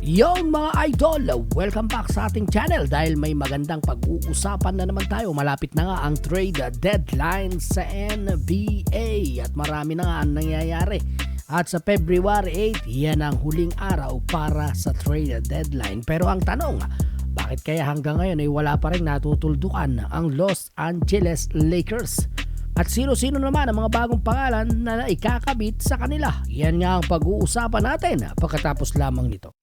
Yon mga idol, welcome back sa ating channel dahil may magandang pag-uusapan na naman tayo. Malapit na nga ang trade deadline sa NBA at marami na nga ang nangyayari. At sa February 8, yan ang huling araw para sa trade deadline. Pero ang tanong, bakit kaya hanggang ngayon ay wala pa rin natutuldukan ang Los Angeles Lakers? At sino-sino naman ang mga bagong pangalan na ikakabit sa kanila? Yan nga ang pag-uusapan natin pagkatapos lamang nito.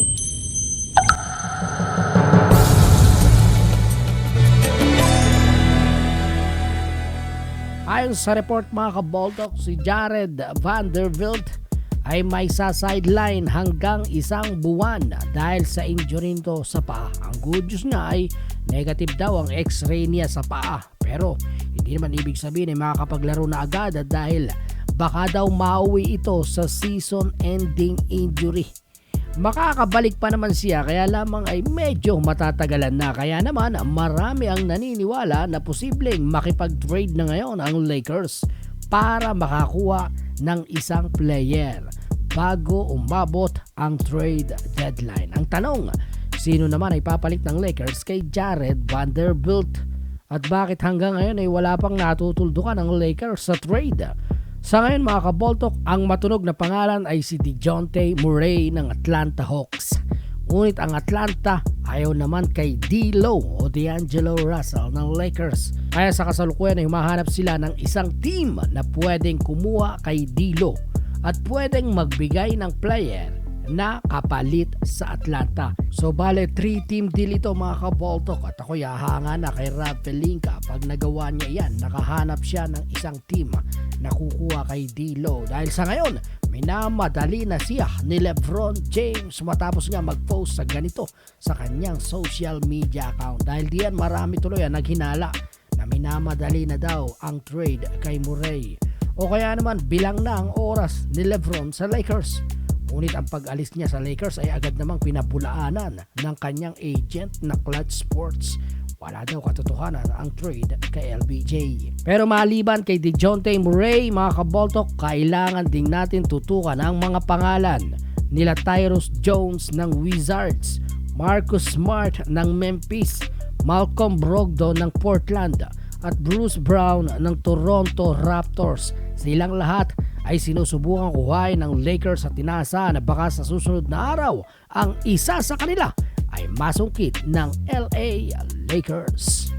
Ayon sa report mga kaboltok, si Jared Vanderbilt ay may sa-sideline hanggang 1 buwan dahil sa injury nito sa paa. Ang good news nga ay negative daw ang x-ray niya sa paa. Pero hindi naman ibig sabihin ay makakapaglaro na agad dahil baka daw mauwi ito sa season-ending injury. Makakabalik pa naman siya kaya lamang ay medyo matatagalan na. Kaya naman marami ang naniniwala na posibleng makipag-trade na ngayon ang Lakers para makakuha ng isang player bago umabot ang trade deadline. Ang tanong, sino naman ay papalit ng Lakers kay Jared Vanderbilt? At bakit hanggang ngayon ay wala pang natutuldukan ang Lakers sa trade? Sa ngayon mga kaboltok, ang matunog na pangalan ay si DeJounte Murray ng Atlanta Hawks. Ngunit ang Atlanta ayaw naman kay D'Lo o D'Angelo Russell ng Lakers. Kaya sa kasalukuyan ay humahanap sila ng isang team na pwedeng kumuha kay D'Lo at pwedeng magbigay ng player na kapalit sa Atlanta. So bale 3-team deal ito mga kaboltok at ako yahanga na kay Rob Pelinka. Pag nagawa niya yan, nakahanap siya ng isang team na kukuha kay D'Lo. Dahil sa ngayon, minamadali na siya ni LeBron James matapos nga mag-post sa ganito sa kanyang social media account. Dahil diyan marami tuloy ang naghinala na minamadali na daw ang trade kay Murray. O kaya naman bilang na ang oras ni LeBron sa Lakers. Ngunit ang pag-alis niya sa Lakers ay agad namang pinabulaanan ng kanyang agent na Clutch Sports. Wala daw katotohanan ang trade kay LBJ. Pero maliban kay DeJounte Murray, mga kaboltok, kailangan din natin tutukan ang mga pangalan nila Tyus Jones ng Wizards, Marcus Smart ng Memphis, Malcolm Brogdon ng Portland at Bruce Brown ng Toronto Raptors. Silang lahat ay sinusubukan kuhain ng Lakers at tinasa na baka sa susunod na araw ang isa sa kanila ay masungkit ng LA Lakers.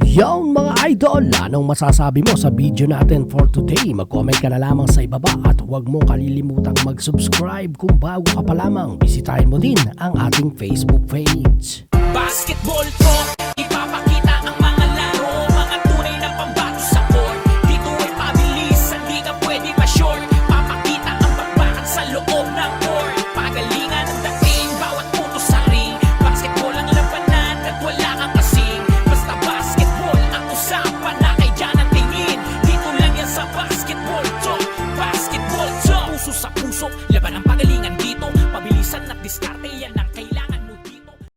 Yon mga idol, anong masasabi mo sa video natin for today? Mag-comment ka na lamang sa ibaba at huwag mo kalilimutang mag-subscribe kung bago ka pa lamang. Bisitahin mo din ang ating Facebook page. Basketball talk,